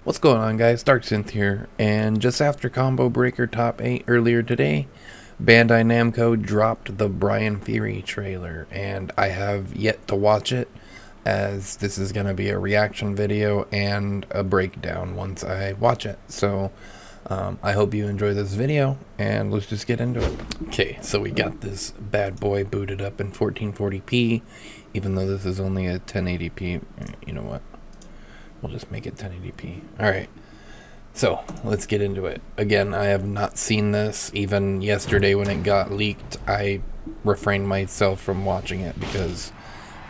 What's going on, guys? Dark Synth here, and just after Combo Breaker Top 8 earlier today, Bandai Namco dropped the Bryan Fury trailer, and I have yet to watch it, as this is going to be a reaction video and a breakdown once I watch it. So, I hope you enjoy this video, and let's just get into it. Okay, so we got this bad boy booted up in 1440p, even though this is only a 1080p. You know what? We'll just make it 1080p. Alright, so let's get into it. Again, I have not seen this. Even yesterday when it got leaked, I refrained myself from watching it because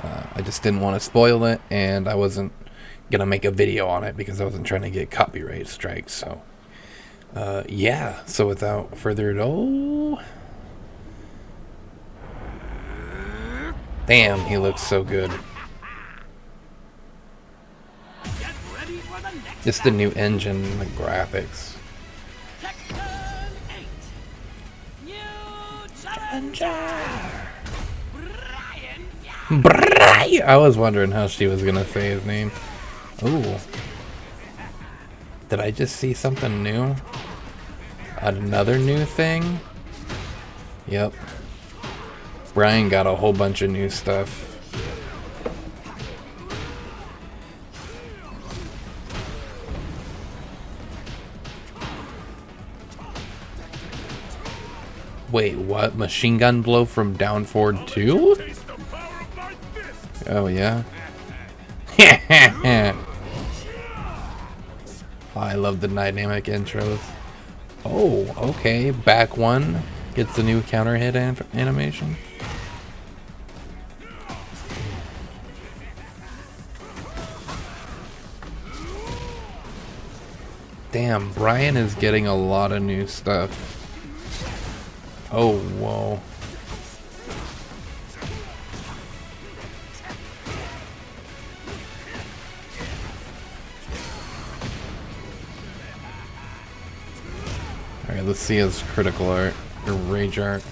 I just didn't want to spoil it, and I wasn't going to make a video on it because I wasn't trying to get copyright strikes. So, yeah, so without further ado... Damn, he looks so good. Just the new engine, the graphics. Tekken 8. New challenger. Bryan! I was wondering how she was gonna say his name. Ooh. Did I just see something new? Another new thing? Yep. Bryan got a whole bunch of new stuff. Wait, what? Machine gun blow from down forward 2? Oh, yeah? Oh, I love the dynamic intros. Oh, okay. Back one gets the new counter hit animation. Damn, Bryan is getting a lot of new stuff. Oh, whoa. Alright, let's see his critical art, or rage art.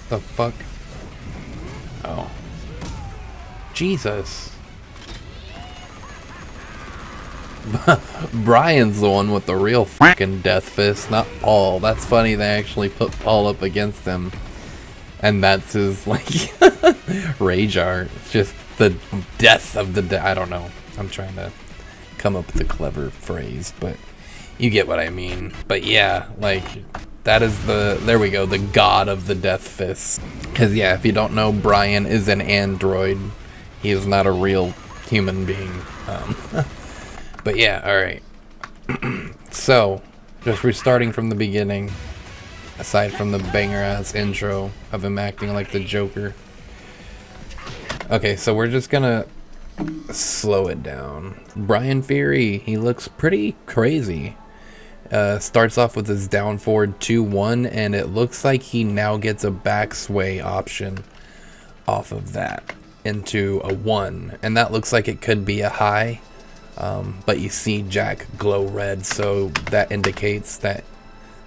The fuck? Oh. Jesus. Bryan's the one with the real fucking death fist, not Paul. That's funny, they actually put Paul up against him. And that's his, like, rage art. It's just the death of the I don't know. I'm trying to come up with a clever phrase, but you get what I mean. But yeah, like, that is there we go, the god of the death fist. Because yeah, if you don't know, Bryan is an android. He is not a real human being. But yeah, alright. So, just restarting from the beginning, aside from the banger-ass intro of him acting like the Joker. Okay, so we're just gonna slow it down. Bryan Fury, he looks pretty crazy. Starts off with his down forward 2-1, and it looks like he now gets a back sway option off of that into a 1. And that looks like it could be a high. But you see Jack glow red, so that indicates that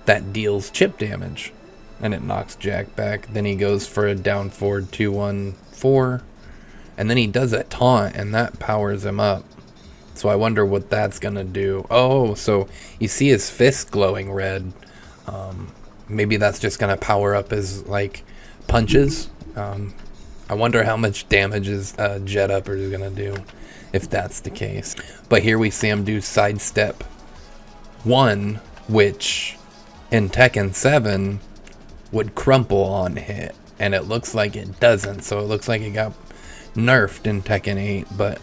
that deals chip damage, and it knocks Jack back. Then he goes for a down forward 2-1-4, and then he does a taunt, and that powers him up. So I wonder what that's gonna do. Oh, so you see his fist glowing red. Maybe that's just gonna power up his, like, punches. I wonder how much damage his jet upper is gonna do, if that's the case. But here we see him do sidestep 1, which in Tekken 7 would crumple on hit, and it looks like it doesn't, so it looks like it got nerfed in Tekken 8, but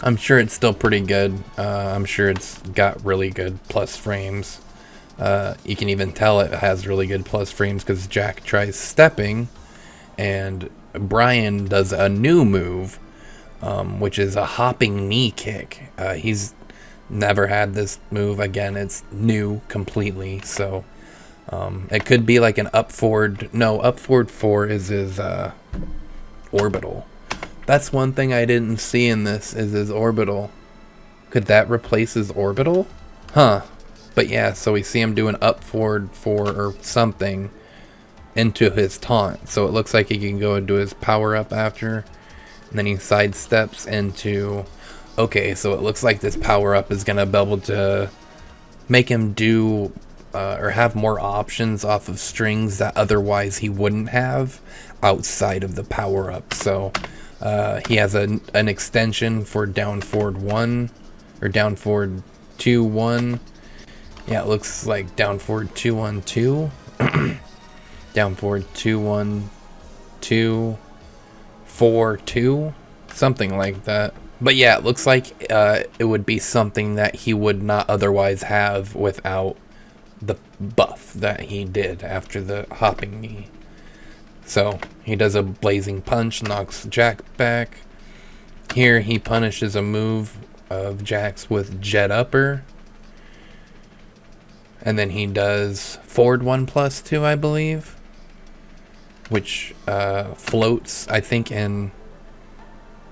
I'm sure it's still pretty good. I'm sure it's got really good plus frames. You can even tell it has really good plus frames because Jack tries stepping, and Bryan does a new move, which is a hopping knee kick. He's never had this move. Again, it's new completely, so it could be like an up forward. No, up forward 4 is his orbital. That's one thing I didn't see in this, is his orbital. Could that replace his orbital? Huh. But yeah, so we see him do an up forward 4 or something into his taunt, so it looks like he can go into his power up after, and then he sidesteps into Okay, so it looks like this power-up is gonna be able to make him do or have more options off of strings that otherwise he wouldn't have outside of the power-up. So he has an extension for down forward 1 or down forward 2 1. Yeah, it looks like down forward 2 1 2. Down forward 2 1 2 4 2, something like that. But yeah, it looks like it would be something that he would not otherwise have without the buff that he did after the hopping knee. So he does a blazing punch, knocks Jack back. Here he punishes a move of Jack's with jet upper. And then he does forward 1+2, I believe. Which floats, I think in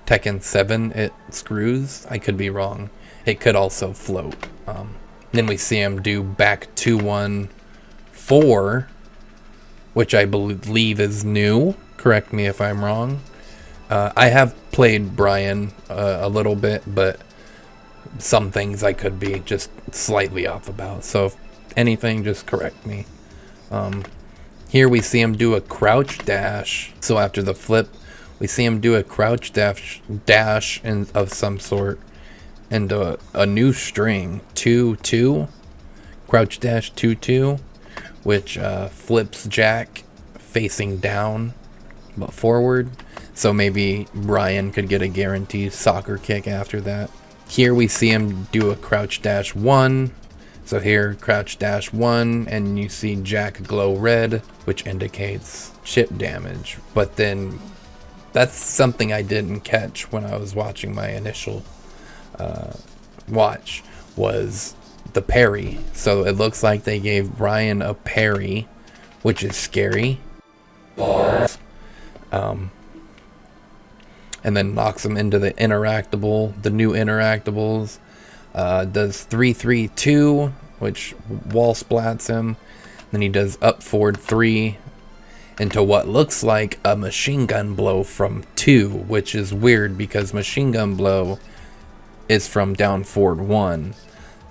Tekken 7 it screws. I could be wrong. It could also float. Then we see him do back 2-1-4, which I believe is new. Correct me if I'm wrong. I have played Bryan a little bit, but some things I could be just slightly off about. So if anything, just correct me. Here we see him do a crouch dash. So after the flip, we see him do a crouch dash of some sort. And a new string, 2-2, crouch dash 2-2, which flips Jack facing down but forward. So maybe Bryan could get a guaranteed soccer kick after that. Here we see him do a crouch dash 1. So here, crouch dash 1, and you see Jack glow red, which indicates chip damage. But then that's something I didn't catch when I was watching my initial watch, was the parry. So it looks like they gave Bryan a parry, which is scary. Bars. And then knocks him into the new interactables. Does 3-3-2, which wall splats him. Then he does up forward 3 into what looks like a machine gun blow from 2, which is weird because machine gun blow is from down forward 1.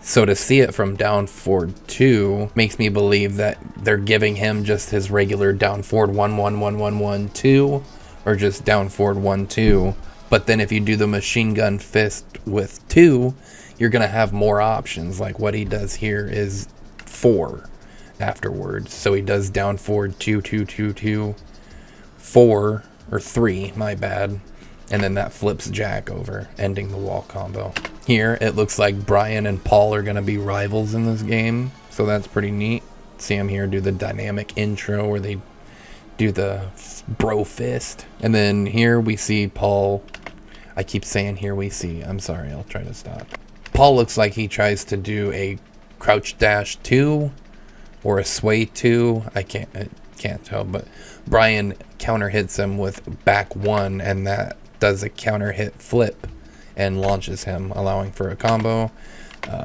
So to see it from down forward 2 makes me believe that they're giving him just his regular down forward 1-1-1-1-1-2, or just down forward 1-2. But then if you do the machine gun fist with 2, you're going to have more options. Like what he does here is 4 afterwards. So he does down forward 2-2-2-2, 4, or 3, my bad. And then that flips Jack over, ending the wall combo. Here, it looks like Bryan and Paul are going to be rivals in this game. So that's pretty neat. See him here do the dynamic intro where they do the bro fist. And then here we see Paul. I keep saying here we see. I'm sorry, I'll try to stop. Paul looks like he tries to do a crouch dash 2 or a sway 2. I can't tell, but Bryan counter hits him with back 1, and that does a counter hit flip and launches him, allowing for a combo.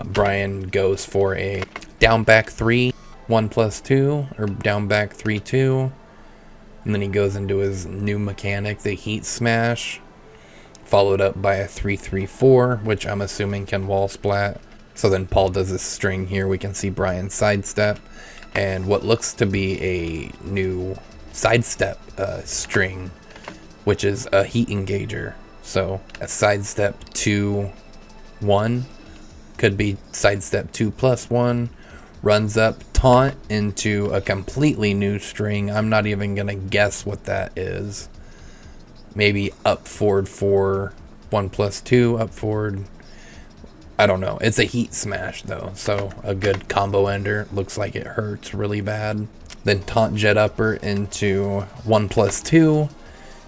Bryan goes for a down back 3 1+2, or down back 3-2, and then he goes into his new mechanic, the heat smash, followed up by a 3-3-4, which I'm assuming can wall splat. So then Paul does a string here. We can see Bryan sidestep, and what looks to be a new sidestep string, which is a heat engager. So a sidestep 2-1 could be sidestep 2+1, runs up taunt into a completely new string. I'm not even gonna guess what that is. Maybe up forward 4 1+2, up forward. I don't know. It's a heat smash though, so a good combo ender. Looks like it hurts really bad. Then taunt jet upper into 1+2,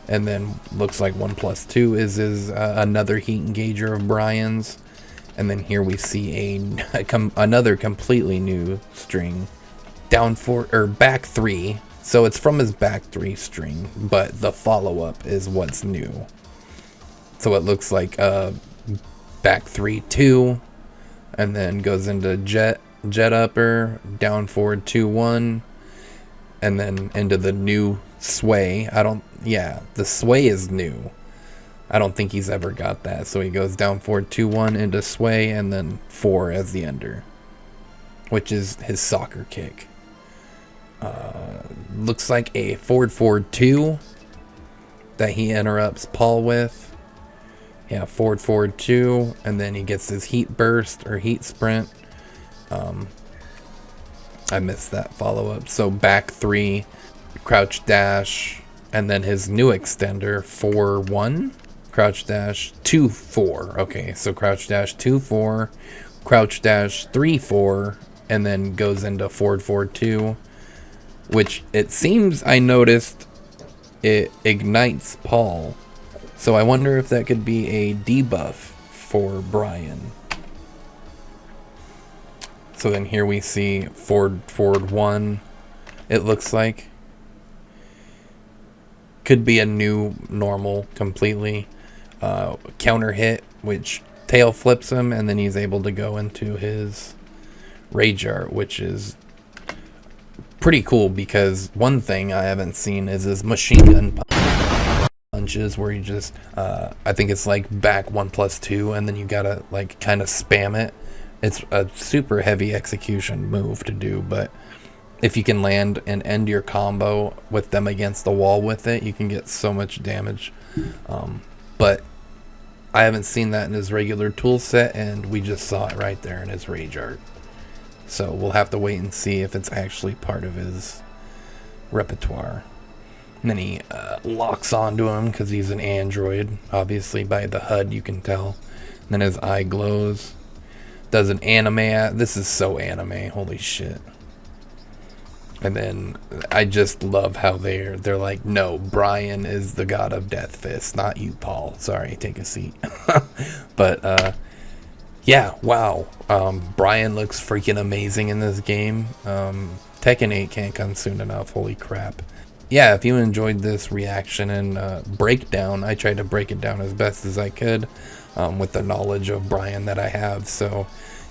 and then looks like 1+2 is another heat engager of Bryan's. And then here we see another completely new string, down 4 or back 3. So it's from his back 3 string, but the follow-up is what's new. So it looks like back 3-2, and then goes into jet upper, down forward 2-1, and then into the new sway. The sway is new. I don't think he's ever got that. So he goes down forward 2-1 into sway and then 4 as the ender, which is his soccer kick. Looks like a forward 2 that he interrupts Paul with. Yeah, forward 2, and then he gets his heat burst or heat sprint. I missed that follow-up. So back 3, crouch dash, and then his new extender 4-1, crouch dash 2-4. Okay, so crouch dash 2-4, crouch dash 3-4, and then goes into forward 2, which it seems I noticed it ignites Paul. So I wonder if that could be a debuff for Bryan. So then here we see forward 1, it looks like. Could be a new normal completely. Counter hit, which tail flips him, and then he's able to go into his Rage Art, which is pretty cool because one thing I haven't seen is his machine gun punches where you just, I think it's like back 1+2, and then you gotta like kind of spam it. It's a super heavy execution move to do, but if you can land and end your combo with them against the wall with it, you can get so much damage. But I haven't seen that in his regular tool set, and we just saw it right there in his Rage Art. So we'll have to wait and see if it's actually part of his repertoire. And then he locks onto him because he's an android. Obviously, by the HUD you can tell. And then his eye glows. Does an anime. This is so anime. Holy shit. And then I just love how they're like, no, Bryan is the god of Death Fist, not you, Paul. Sorry, take a seat. But yeah, wow. Bryan looks freaking amazing in this game. Tekken 8 can't come soon enough. Holy crap. Yeah, if you enjoyed this reaction and breakdown, I tried to break it down as best as I could with the knowledge of Bryan that I have. So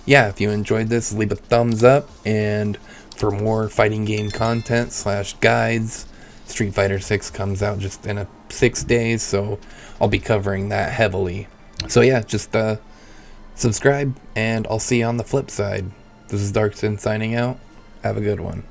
yeah, if you enjoyed this, leave a thumbs up, and for more fighting game content / guides, Street Fighter 6 comes out just in 6 days, so I'll be covering that heavily. So yeah, just subscribe, and I'll see you on the flip side. This is Darkson signing out. Have a good one.